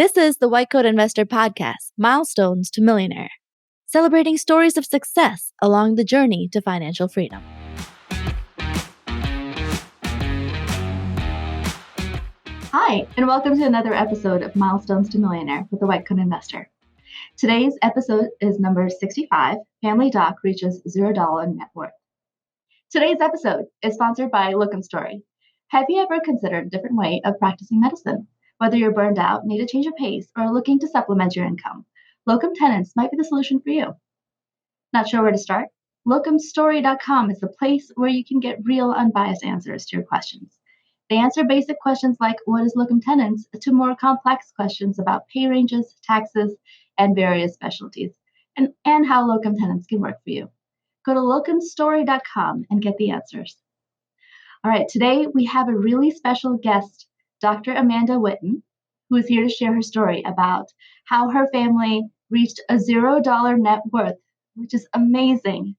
This is the White Coat Investor Podcast, Milestones to Millionaire, celebrating stories of success along the journey to financial freedom. Hi, and welcome to another episode of Milestones to Millionaire with the White Coat Investor. Today's episode is number 65, Family Doc Reaches $0 Net Worth. Today's episode is sponsored by Locum Story. Have you ever considered a different way of practicing medicine? Whether you're burned out, need a change of pace, or are looking to supplement your income, locum tenens might be the solution for you. Not sure where to start? Locumstory.com is the place where you can get real, unbiased answers to your questions. They answer basic questions like what is locum tenens to more complex questions about pay ranges, taxes, and various specialties, and how locum tenens can work for you. Go to locumstory.com and get the answers. All right, today we have a really special guest, Dr. Amanda Whitten, who is here to share her story about how her family reached a $0 net worth, which is amazing,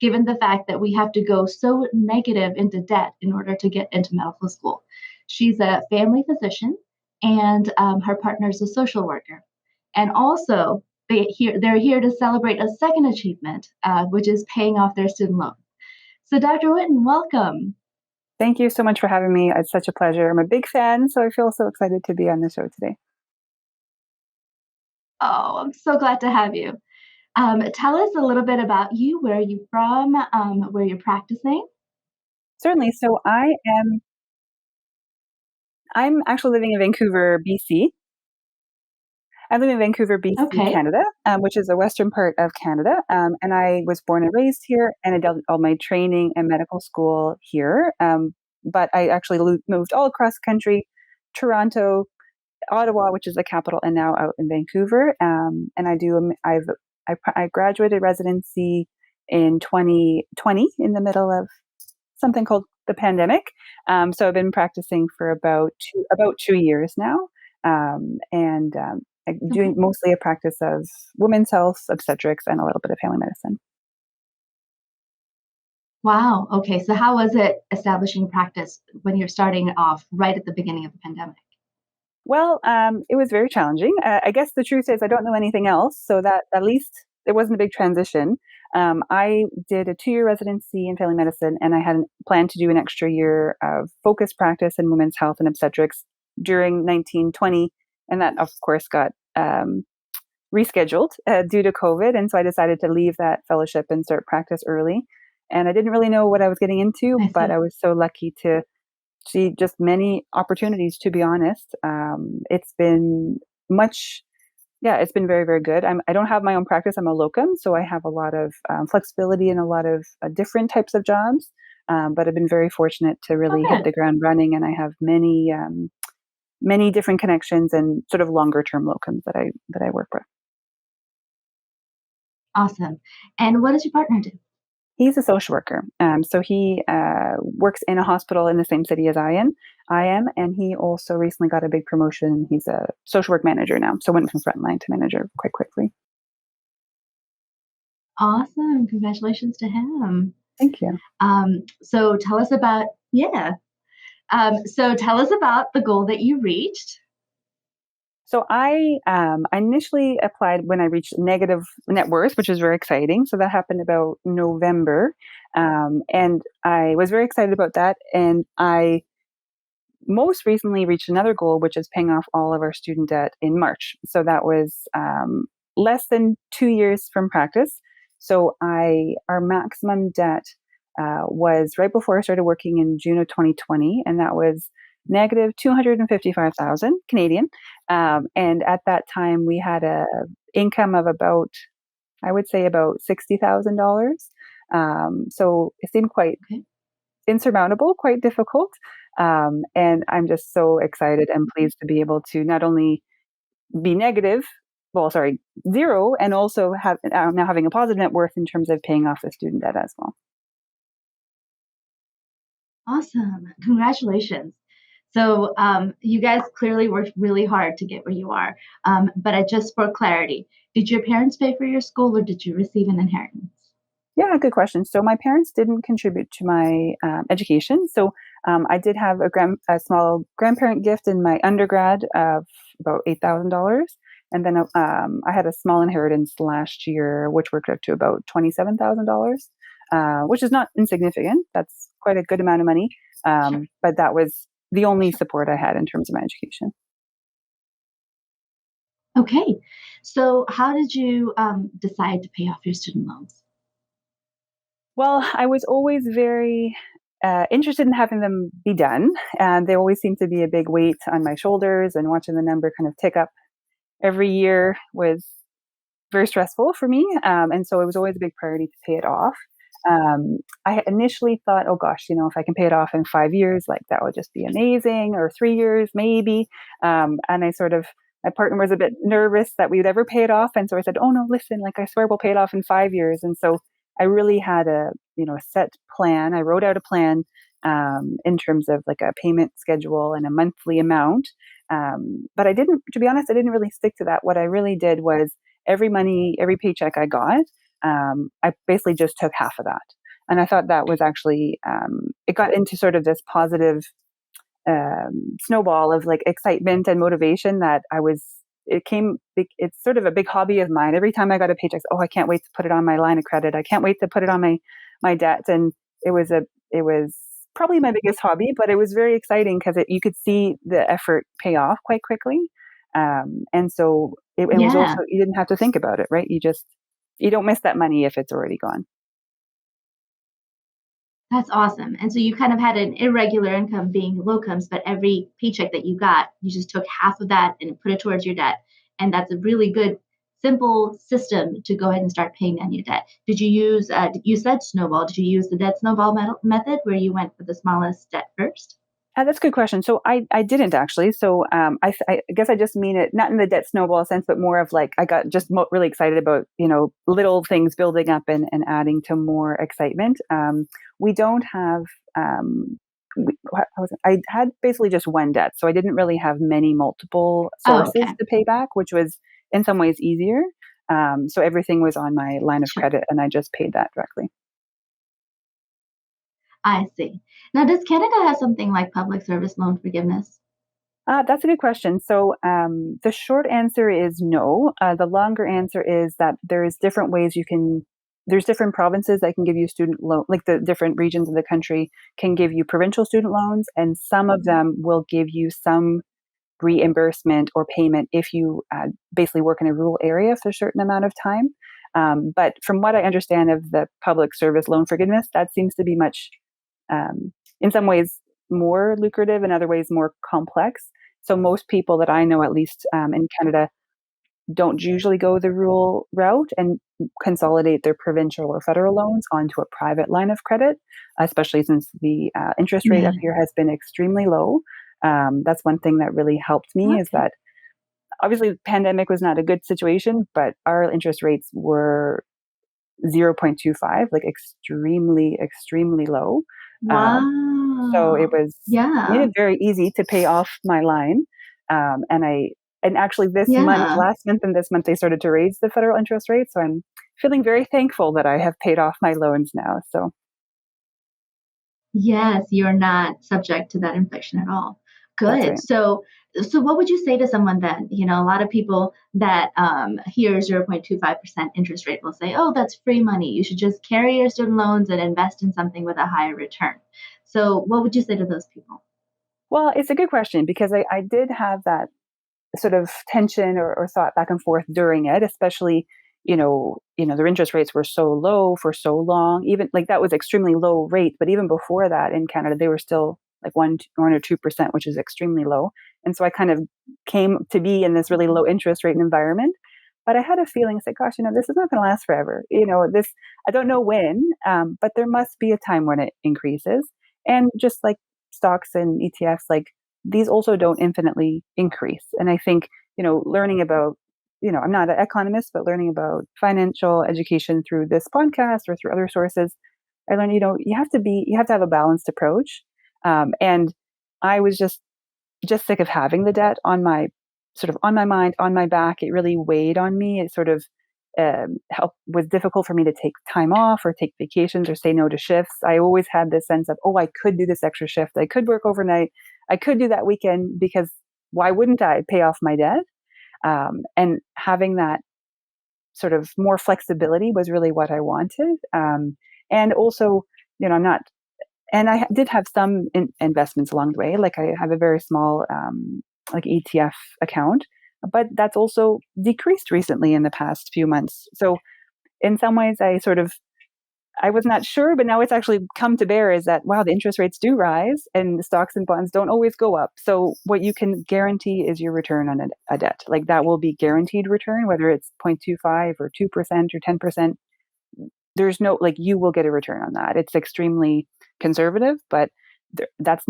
given the fact that we have to go so negative into debt in order to get into medical school. She's a family physician, and her partner is a social worker. And also, they're here to celebrate a second achievement, which is paying off their student loan. So Dr. Whitten, welcome. Thank you so much for having me. It's such a pleasure. I'm a big fan, so I feel so excited to be on the show today. Oh, I'm so glad to have you. Tell us a little bit about you. Where are you from? Where you're practicing? Certainly. So I'm actually living in Vancouver, BC. I live in Vancouver, BC, Okay. Canada, which is the western part of Canada. And I was born and raised here, and I did all my training and medical school here. But I actually moved all across the country, Toronto, Ottawa, which is the capital, and now out in Vancouver. And I graduated residency in 2020 in the middle of something called the pandemic. So I've been practicing for about 2 years now, and doing mostly a practice of women's health, obstetrics, and a little bit of family medicine. Wow. Okay. So how was it establishing practice when you're starting off right at the beginning of the pandemic? Well, it was very challenging. I guess the truth is I don't know anything else, so that at least it wasn't a big transition. I did a 2-year residency in family medicine, and I had planned to do an extra year of focused practice in women's health and obstetrics during 1920, and that, of course, got rescheduled due to COVID, and so I decided to leave that fellowship and start practice early. And I didn't really know what I was getting into, but I was so lucky to see just many opportunities, to be honest. It's been it's been very, very good. I don't have my own practice. I'm a locum, so I have a lot of flexibility and a lot of different types of jobs. But I've been very fortunate to really hit the ground running, and I have many different connections and sort of longer term locums that I work with. Awesome. And what does your partner do? He's a social worker. So he works in a hospital in the same city as I am, and he also recently got a big promotion. He's a social work manager now, so went from frontline to manager quite quickly. Awesome. Congratulations to him. Thank you. So tell us about the goal that you reached. So I initially applied when I reached negative net worth, which is very exciting. So that happened about November. And I was very excited about that. And I most recently reached another goal, which is paying off all of our student debt in March. So that was less than 2 years from practice. So our maximum debt was right before I started working in June of 2020. And that was negative 255,000 Canadian. And at that time, we had a income of about $60,000. So it seemed quite insurmountable, quite difficult. And I'm just so excited and pleased to be able to not only be zero, and also have now having a positive net worth in terms of paying off the student debt as well. Awesome. Congratulations. So you guys clearly worked really hard to get where you are. But just for clarity, did your parents pay for your school, or did you receive an inheritance? Yeah, good question. So my parents didn't contribute to my education. So I did have a small grandparent gift in my undergrad of about $8,000. And then I had a small inheritance last year, which worked out to about $27,000, which is not insignificant. That's quite a good amount of money. Sure. But that was the only Sure. support I had in terms of my education. Okay. So, how did you decide to pay off your student loans? Well, I was always very interested in having them be done, and they always seemed to be a big weight on my shoulders. And watching the number kind of tick up every year was very stressful for me. And so it was always a big priority to pay it off. I initially thought, oh gosh, if I can pay it off in 5 years, like that would just be amazing, or 3 years maybe. And my partner was a bit nervous that we would ever pay it off. And so I said, oh no, listen, like I swear we'll pay it off in 5 years. And so I really had a set plan. I wrote out a plan in terms of like a payment schedule and a monthly amount. But to be honest, I didn't really stick to that. What I really did was every paycheck I got, I basically just took half of that. And I thought that was actually, it got into sort of this positive snowball of like excitement and motivation that it's sort of a big hobby of mine. Every time I got a paycheck, oh, I can't wait to put it on my line of credit. I can't wait to put it on my debt. And it was probably my biggest hobby, but it was very exciting because you could see the effort pay off quite quickly. And so it was also, Yeah, you didn't have to think about it, right? You don't miss that money if it's already gone. that's awesome. And so you kind of had an irregular income being locums, but every paycheck that you got, you just took half of that and put it towards your debt. And that's a really good, simple system to go ahead and start paying down your debt. Did you use, you said snowball, did you use the debt snowball method where you went for the smallest debt first? That's a good question. So I didn't actually. So I guess I just mean it not in the debt snowball sense, but more of like I got just really excited about little things building up and adding to more excitement. We don't have. I had basically just one debt, so I didn't really have many multiple Oh, sources okay. to pay back, which was in some ways easier. So everything was on my line of Sure. credit, and I just paid that directly. I see. Now, does Canada have something like public service loan forgiveness? That's a good question. So the short answer is no. The longer answer is that there's different ways there's different provinces that can give you student loan, like the different regions of the country can give you provincial student loans, and some of them will give you some reimbursement or payment if you basically work in a rural area for a certain amount of time. But from what I understand of the public service loan forgiveness, that seems to be much in some ways more lucrative, in other ways more complex. So most people that I know, at least in Canada, don't usually go the rural route and consolidate their provincial or federal loans onto a private line of credit, especially since the interest rate up Yeah. here has been extremely low. That's one thing that really helped me is Okay. that obviously the pandemic was not a good situation, but our interest rates were 0.25, like extremely, extremely low. So it Wow. made Yeah. it very easy to pay off my line. And actually Yeah. last month and this month, they started to raise the federal interest rate. So I'm feeling very thankful that I have paid off my loans now. So Yes, you're not subject to that infection at all. that's Good. right. So what would you say to someone then? A lot of people that hear 0.25% interest rate will say, "Oh, that's free money. You should just carry your student loans and invest in something with a higher return." So what would you say to those people? Well, it's a good question because I did have that sort of tension or thought back and forth during it, especially, their interest rates were so low for so long. Even like that was extremely low rate, but even before that in Canada, they were still like 1 or 2%, which is extremely low. And so I kind of came to be in this really low interest rate environment. But I had a feeling, it's like, gosh, this is not going to last forever. I don't know when, but there must be a time when it increases. And just like stocks and ETFs, like these also don't infinitely increase. And I think, learning about, I'm not an economist, but learning about financial education through this podcast or through other sources, I learned, you have to have a balanced approach. And I was just sick of having the debt on my mind, on my back. It really weighed on me. It sort of was difficult for me to take time off or take vacations or say no to shifts. I always had this sense of, oh, I could do this extra shift. I could work overnight. I could do that weekend because why wouldn't I pay off my debt? And having that sort of more flexibility was really what I wanted. And also, I'm not, and I did have some investments along the way. Like I have a very small, like ETF account, but that's also decreased recently in the past few months. So in some ways, I was not sure, but now it's actually come to bear is that, wow, the interest rates do rise and the stocks and bonds don't always go up. So what you can guarantee is your return on a debt. Like that will be guaranteed return, whether it's 0.25 or 2% or 10%. There's no, like, you will get a return on that. It's extremely conservative, but that's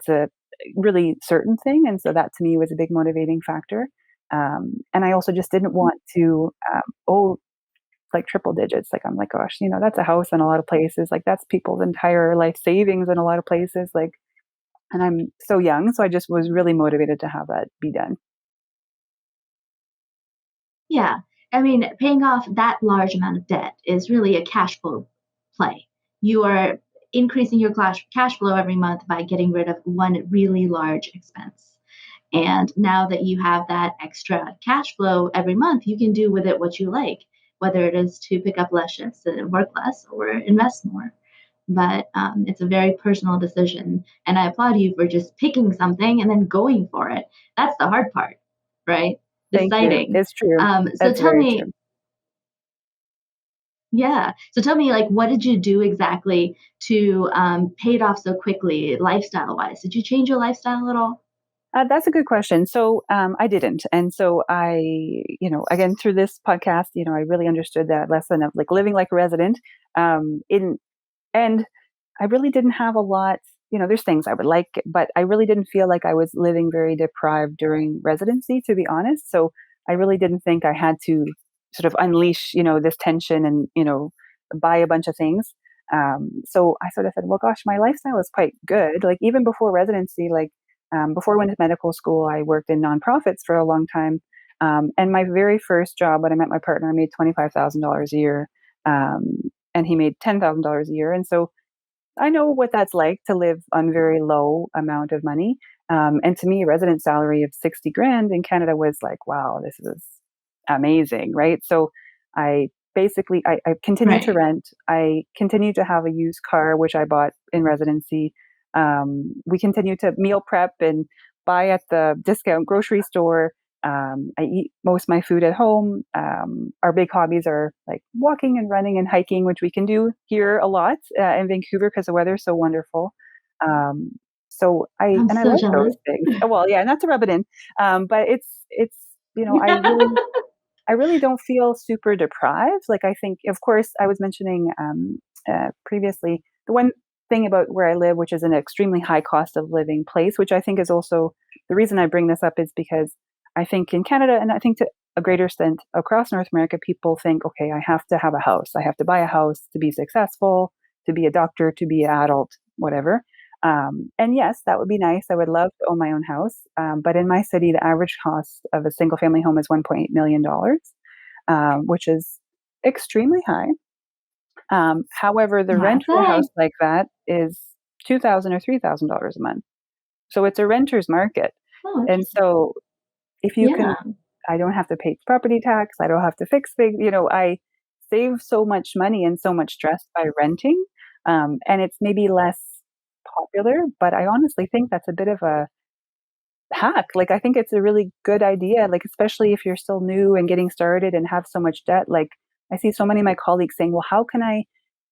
a really certain thing. And so that to me was a big motivating factor. And I also just didn't want to owe like triple digits. Like I'm like, gosh, that's a house in a lot of places. Like that's people's entire life savings in a lot of places. Like, and I'm so young, so I just was really motivated to have that be done. Yeah. I mean, paying off that large amount of debt is really a cash flow play. You are increasing your cash flow every month by getting rid of one really large expense. And now that you have that extra cash flow every month, you can do with it what you like, whether it is to pick up less shifts and work less or invest more. But it's a very personal decision. And I applaud you for just picking something and then going for it. That's the hard part, right? Thank you. Deciding. It's true. So That's tell very me, true. yeah. So tell me, like, what did you do exactly to pay it off so quickly, lifestyle wise? Did you change your lifestyle at all? That's a good question. So I didn't, and so I, again through this podcast, I really understood that lesson of like living like a resident. In and I really didn't have a lot. There's things I would like, but I really didn't feel like I was living very deprived during residency, to be honest. So I really didn't think I had to sort of unleash, this tension and, buy a bunch of things. So I sort of said, well, gosh, my lifestyle is quite good. Like even before residency, like before I went to medical school, I worked in nonprofits for a long time. And my very first job when I met my partner, I made $25,000 a year. And he made $10,000 a year. And so I know what that's like to live on very low amount of money. And to me, a resident salary of 60 grand in Canada was like, wow, this is amazing, right? So I I continued to Right. rent. I continued to have a used car, which I bought in residency. We continued to meal prep and buy at the discount grocery store. I eat most of my food at home. Our big hobbies are like walking and running and hiking, which we can do here a lot in Vancouver because the weather's so wonderful. Um, so I'm I so like those jealous. things. Oh, well, yeah, not to rub it in, but it's I really don't feel super deprived. Like I think, of course, I was mentioning previously the one thing about where I live, which is an extremely high cost of living place, which I think is also the reason I bring this up is because I think in Canada, and I think to a greater extent across North America, people think, okay, I have to have a house. I have to buy a house to be successful, to be a doctor, to be an adult, whatever. And yes, that would be nice. I would love to own my own house. But in my city, the average cost of a single family home is $1.8 million, which is extremely high. However, the Yeah, rent I'd for a house say. like that is $2,000 or $3,000 a month. So it's a renter's market. Oh, And interesting. so if you can, Yeah. I don't have to pay property tax. I don't have to fix things. I save so much money and so much stress by renting. And it's maybe less popular, but I honestly think that's a bit of a hack. Like, I think it's a really good idea, like, especially if you're still new and getting started and have so much debt. Like, I see so many of my colleagues saying, well, how can I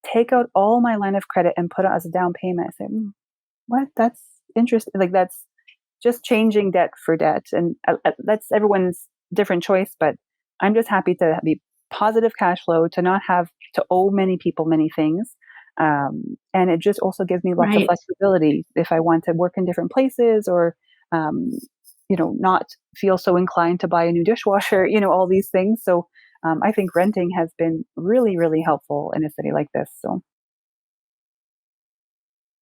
take out all my line of credit and put it as a down payment? I say, what? That's interesting. Like, that's just changing debt for debt. And that's everyone's different choice. But I'm just happy to be positive cash flow, to not have to owe many people many things. And it just also gives me lots of Right. flexibility if I want to work in different places or um, not feel so inclined to buy a new dishwasher, all these things. So I think renting has been really, really helpful in a city like this. So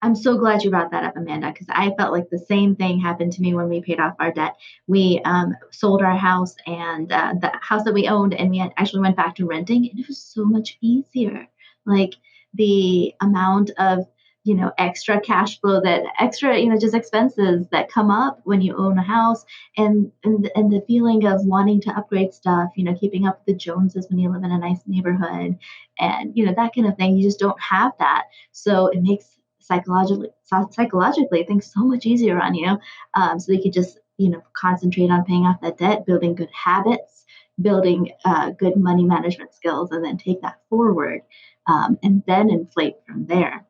I'm so glad you brought that up, Amanda, because I felt like the same thing happened to me when we paid off our debt. We sold our house and the house that we owned, and we actually went back to renting, and it was so much easier. Like the amount of extra cash flow, that extra, just expenses that come up when you own a house, and the feeling of wanting to upgrade stuff, keeping up with the Joneses when you live in a nice neighborhood, and that kind of thing. You just don't have that, so it makes psychologically things so much easier on you. So you could just concentrate on paying off that debt, building good habits, building good money management skills, and then take that forward, and then inflate from there.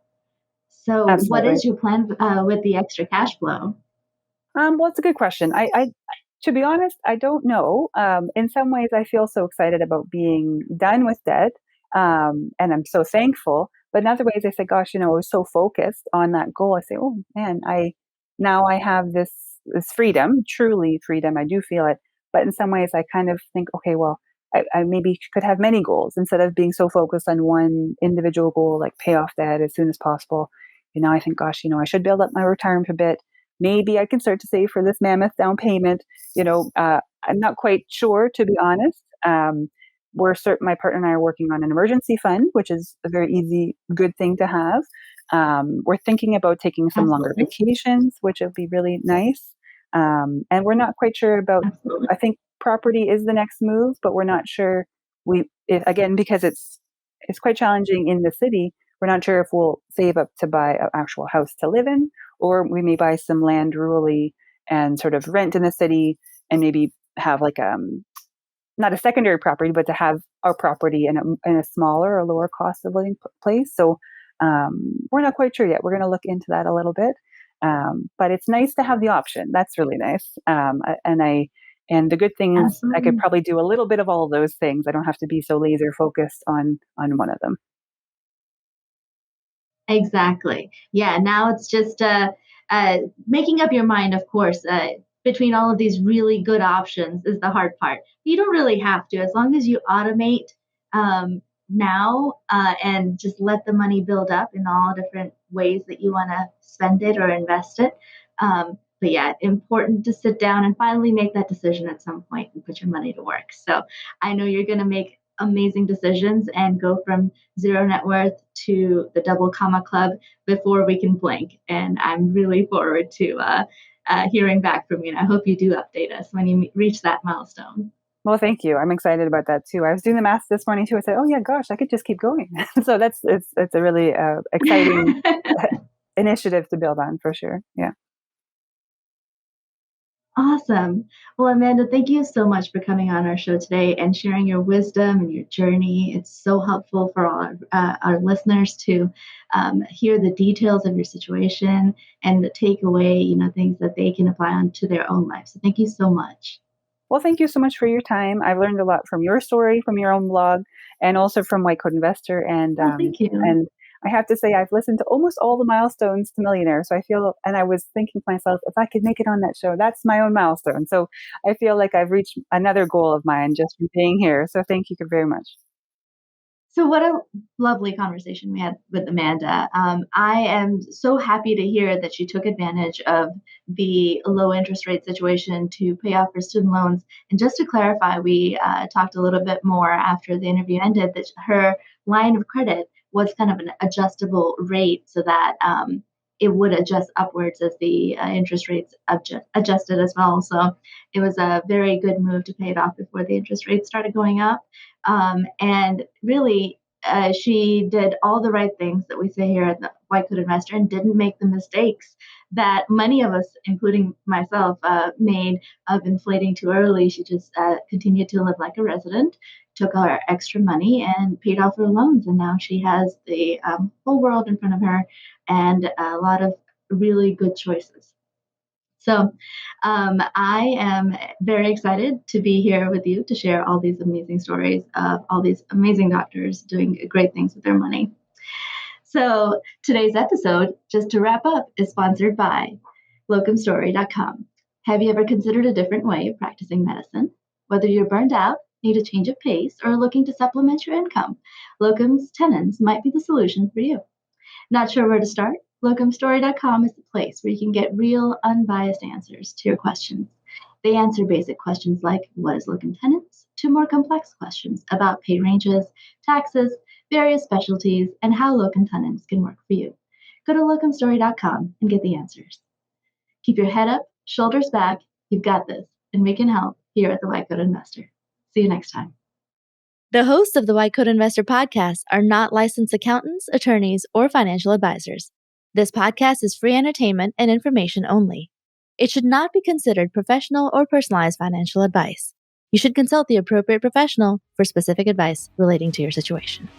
So, what Absolutely. is your plan with the extra cash flow? Well, it's a good question. To be honest, I don't know. In some ways, I feel so excited about being done with debt, and I'm so thankful. But in other ways, I say, gosh, I was so focused on that goal. I say, oh man, I have this freedom, truly freedom. I do feel it. But in some ways, I kind of think, okay, well, I maybe could have many goals instead of being so focused on one individual goal, like pay off debt as soon as possible. I think, gosh, I should build up my retirement a bit. Maybe I can start to save for this mammoth down payment. I'm not quite sure, to be honest. My partner and I are working on an emergency fund, which is a very easy, good thing to have. We're thinking about taking some longer Absolutely. vacations, which would be really nice. And we're not quite sure about. Absolutely. I think property is the next move, but we're not sure. Again, because it's quite challenging in the city. We're not sure if we'll save up to buy an actual house to live in, or we may buy some land rurally and sort of rent in the city, and maybe have like not a secondary property, but to have our property in a smaller or lower cost of living place. So we're not quite sure yet. We're going to look into that a little bit. But it's nice to have the option. That's really nice. And the good thing is I could Absolutely. probably do a little bit of all of those things. I don't have to be so laser focused on one of them. Exactly. Yeah. Now it's just making up your mind, of course, between all of these really good options is the hard part. You don't really have to, as long as you automate now, and just let the money build up in all different ways that you want to spend it or invest it. But yeah, important to sit down and finally make that decision at some point and put your money to work. So I know you're going to make amazing decisions and go from zero net worth to the double comma club before we can blink. And I'm really forward to hearing back from you. And I hope you do update us when you reach that milestone. Well, thank you. I'm excited about that too. I was doing the math this morning too. I said, "Oh yeah, gosh, I could just keep going." So it's a really exciting initiative to build on for sure. Yeah. Awesome. Well, Amanda, thank you so much for coming on our show today and sharing your wisdom and your journey. It's so helpful for all our listeners to hear the details of your situation and take away, things that they can apply onto their own life. So thank you so much. Well, thank you so much for your time. I've learned a lot from your story, from your own blog, and also from White Coat Investor. Oh, thank you. And I have to say, I've listened to almost all the milestones to Millionaire. So I feel, and I was thinking to myself, if I could make it on that show, that's my own milestone. So I feel like I've reached another goal of mine just from being here. So thank you very much. So, what a lovely conversation we had with Amanda. I am so happy to hear that she took advantage of the low interest rate situation to pay off her student loans. And just to clarify, we talked a little bit more after the interview ended that her line of credit was kind of an adjustable rate so that it would adjust upwards as the interest rates adjusted as well. So, it was a very good move to pay it off before the interest rates started going up. And really, she did all the right things that we say here at the White Coat Investor and didn't make the mistakes that many of us, including myself, made of inflating too early. She just continued to live like a resident, took our extra money, and paid off her loans. And now she has the whole world in front of her and a lot of really good choices. So I am very excited to be here with you to share all these amazing stories of all these amazing doctors doing great things with their money. So today's episode, just to wrap up, is sponsored by locumstory.com. Have you ever considered a different way of practicing medicine? Whether you're burned out, need a change of pace, or looking to supplement your income, locums tenens might be the solution for you. Not sure where to start? Locumstory.com is the place where you can get real, unbiased answers to your questions. They answer basic questions like what is locum tenens, to more complex questions about pay ranges, taxes, various specialties, and how locum tenens can work for you. Go to locumstory.com and get the answers. Keep your head up, shoulders back. You've got this, and we can help here at the White Coat Investor. See you next time. The hosts of the White Coat Investor podcast are not licensed accountants, attorneys, or financial advisors. This podcast is free entertainment and information only. It should not be considered professional or personalized financial advice. You should consult the appropriate professional for specific advice relating to your situation.